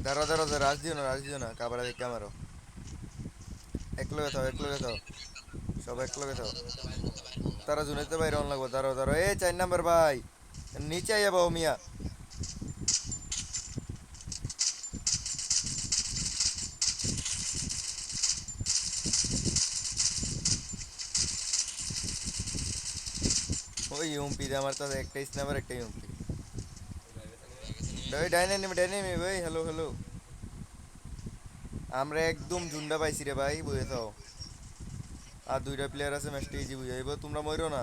দাঁড়াও দাঁড়াও দাঁড়াও, রাজ দিও না, কাবারা দেখে আমারও। এক লগে থাও, সব এক লগে থাও। তারা জুনেতে বাইরে অন লাগবো, দাঁড়াও দাঁড়াও, এই 4 নাম্বার ভাই, নিচে আইয়া বাবু মিয়া। ওই ইউমপি দিয়ে আমার তো একটা স্ন্যাপার একটা ইউমপি। ওই ডাইনামি ভাই, হ্যালো হ্যালো। আমরা একদম ঝুন্ডা পাইছি রে ভাই, বুঝে থাও। আর 2টা প্লেয়ার আছে, ম্যাচটা ইজি বুঝে এবার, তোমরা মরো না।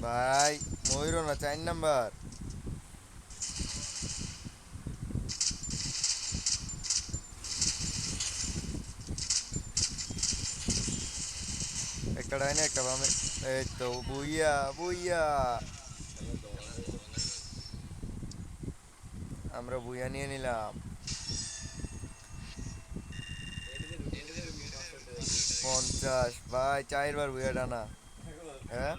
ভাই ময়ূরও না, 4 নাম্বার। একটা ডাইনে একটা বামে। এই তো বুইয়া বুইয়া। আমরা বুইয়া নিয়ে নিলাম। 50 ভাই, 4 বার বুইয়া ডানা। হ্যাঁ